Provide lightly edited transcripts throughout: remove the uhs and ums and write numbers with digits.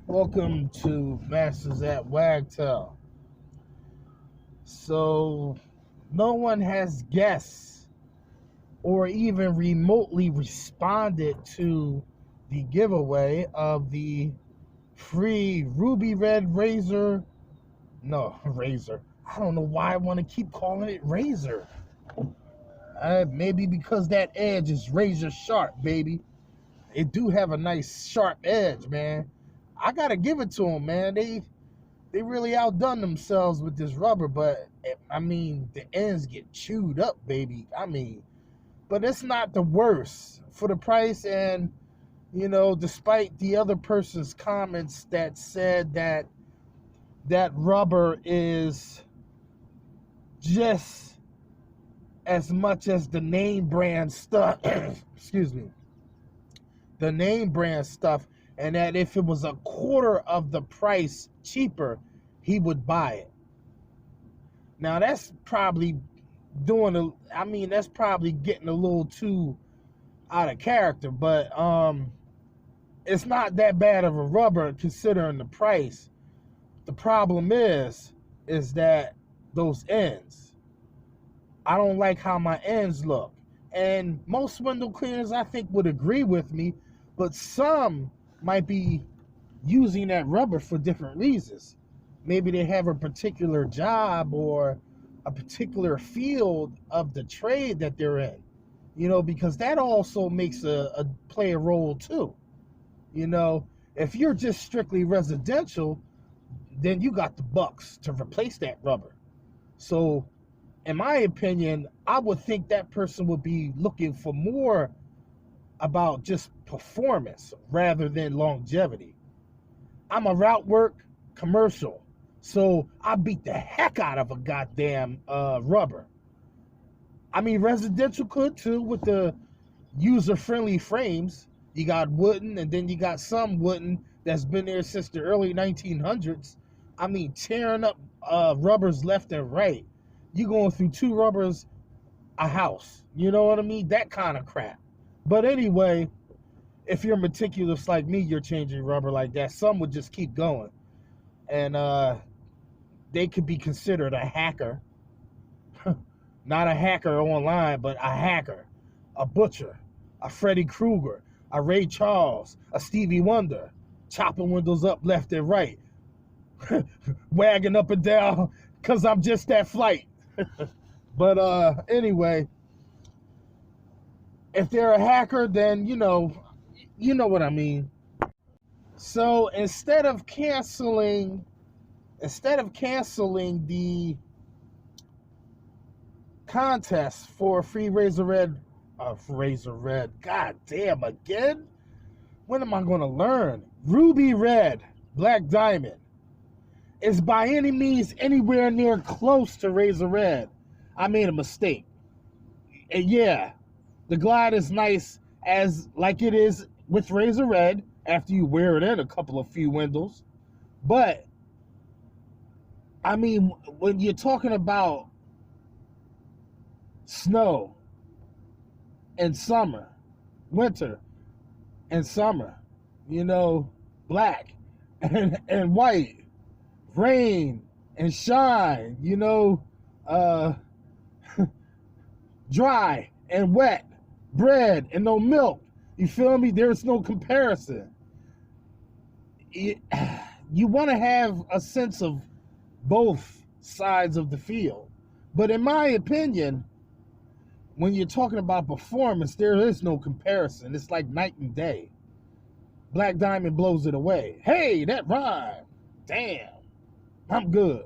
Welcome to Masters at Wagtail. So, no one has guessed or even remotely responded to the giveaway of the free Ruby Red Razor. No, Razor. I don't know why I want to keep calling it Razor. Maybe because that edge is razor sharp, baby. It do have a nice sharp edge, man. I gotta give it to them, man. They really outdone themselves with this rubber, but I mean, the ends get chewed up, baby. I mean, but it's not the worst for the price. And, despite the other person's comments that said that that rubber is just as much as the name brand stuff, excuse me, the name brand stuff, and that if it was a quarter of the price cheaper, he would buy it. Now that's probably that's probably getting a little too out of character, but it's not that bad of a rubber considering the price. The problem is that those ends. I don't like how my ends look. And most window cleaners, I think, would agree with me, but some might be using that rubber for different reasons. Maybe they have a particular job or a particular field of the trade that they're in, because that also makes a play a role too. If you're just strictly residential, then you got the bucks to replace that rubber. So in my opinion, I would think that person would be looking for more about just performance rather than longevity. I'm a route work commercial, so I beat the heck out of a goddamn rubber. I mean, residential could too with the user-friendly frames. You got wooden, and then you got some wooden that's been there since the early 1900s. I mean, tearing up rubbers left and right. You going through two rubbers a house. You know what I mean? That kind of crap. But anyway, if you're meticulous like me, you're changing rubber like that. Some would just keep going. And they could be considered a hacker. Not a hacker online, but a hacker. A butcher. A Freddy Krueger. A Ray Charles. A Stevie Wonder. Chopping windows up left and right. Wagging up and down because I'm just that flight. But anyway, if they're a hacker, then you know what I mean. So instead of canceling the contest for free Razor Red, god damn again. When am I going to learn? Ruby Red Black Diamond is by any means anywhere near close to Razor Red. I made a mistake. And yeah, the glide is nice like it is with Razor Red after you wear it in a couple of few windows. But I mean, when you're talking about snow and summer, winter and summer, black and white, rain and shine, dry and wet, bread and no milk. You feel me? There's no comparison. You want to have a sense of both sides of the field. But in my opinion, when you're talking about performance, there is no comparison. It's like night and day. Black Diamond blows it away. Hey, that rhyme. Damn. I'm good.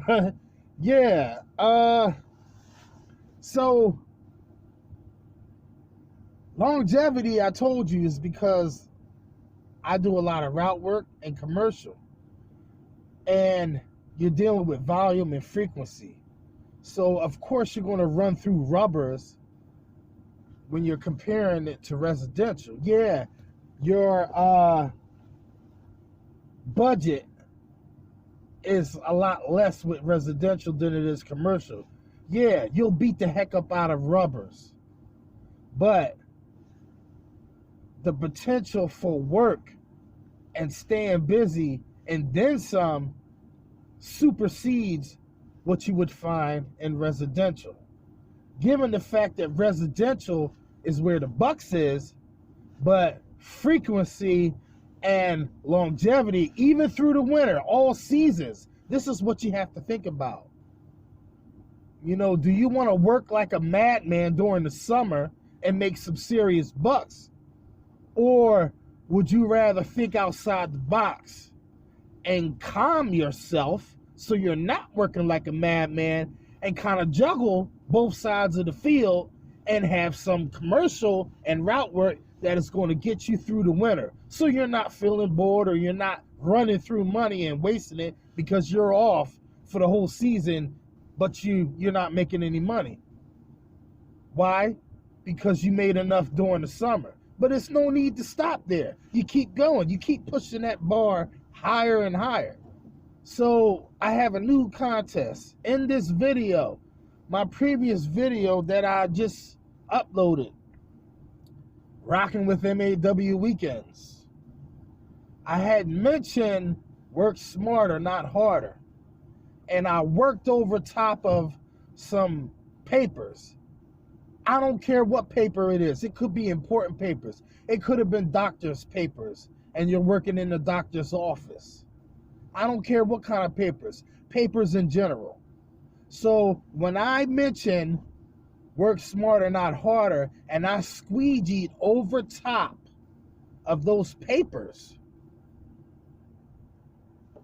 But yeah, so longevity, I told you, is because I do a lot of route work and commercial. And you're dealing with volume and frequency. So of course you're going to run through rubbers when you're comparing it to residential. Yeah, your budget is a lot less with residential than it is commercial. Yeah, you'll beat the heck up out of rubbers. But the potential for work and staying busy and then some supersedes what you would find in residential. Given the fact that residential is where the bucks is, but frequency and longevity, even through the winter, all seasons, this is what you have to think about. You know, do you want to work like a madman during the summer and make some serious bucks? Or would you rather think outside the box and calm yourself so you're not working like a madman and kind of juggle both sides of the field and have some commercial and route work that is going to get you through the winter so you're not feeling bored or you're not running through money and wasting it because you're off for the whole season, but you're not making any money. Why? Because you made enough during the summer. But it's no need to stop there. You keep going. You keep pushing that bar higher and higher. So I have a new contest. In this video, my previous video that I just uploaded, Rocking with M.A.W. Weekends, I had mentioned work smarter, not harder. And I worked over top of some papers. I don't care what paper it is. It could be important papers. It could have been doctor's papers, and you're working in the doctor's office. I don't care what kind of papers. Papers in general. So when I mention work smarter, not harder, and I squeegeed over top of those papers,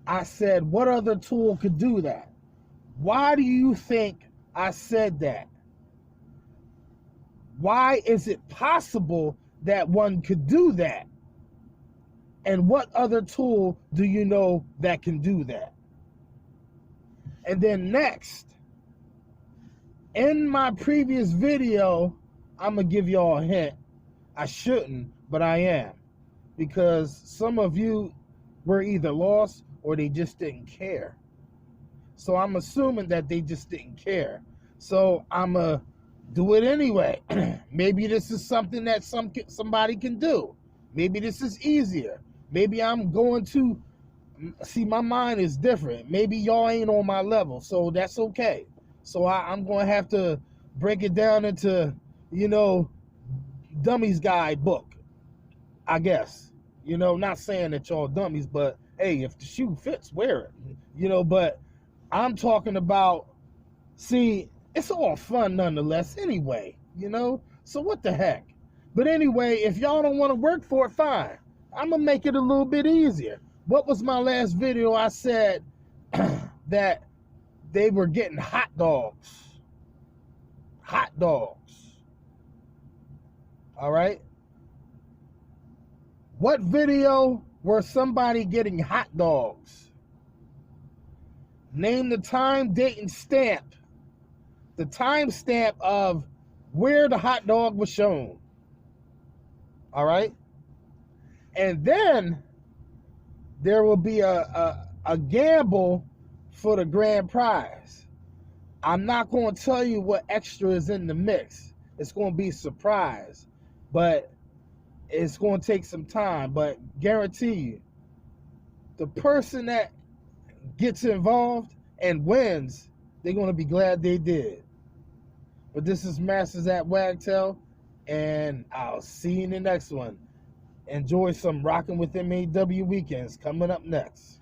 I said, what other tool could do that? Why do you think I said that? Why is it possible that one could do that? And what other tool do you know that can do that? And then next, in my previous video, I'm going to give y'all a hint. I shouldn't, but I am. Because some of you were either lost or they just didn't care. So I'm assuming that they just didn't care. So I'm going to do it anyway. Maybe this is something that somebody can do. Maybe this is easier. Maybe I'm going to see, my mind is different. Maybe y'all ain't on my level, so that's okay. So I'm going to have to break it down into, dummies guide book, I guess. Not saying that y'all dummies, but hey, if the shoe fits, wear it. But I'm talking about, see, it's all fun nonetheless anyway, So what the heck? But anyway, if y'all don't want to work for it, fine. I'm going to make it a little bit easier. What was my last video? I said that they were getting hot dogs. Hot dogs. All right? What video were somebody getting hot dogs? Name the time, date, and stamp. The timestamp of where the hot dog was shown. All right? And then there will be a gamble for the grand prize. I'm not going to tell you what extra is in the mix. It's going to be a surprise. But it's going to take some time. But guarantee you, the person that gets involved and wins, they're going to be glad they did. But this is Masters at Wagtail, and I'll see you in the next one. Enjoy some Rocking with M.A.W. Weekends coming up next.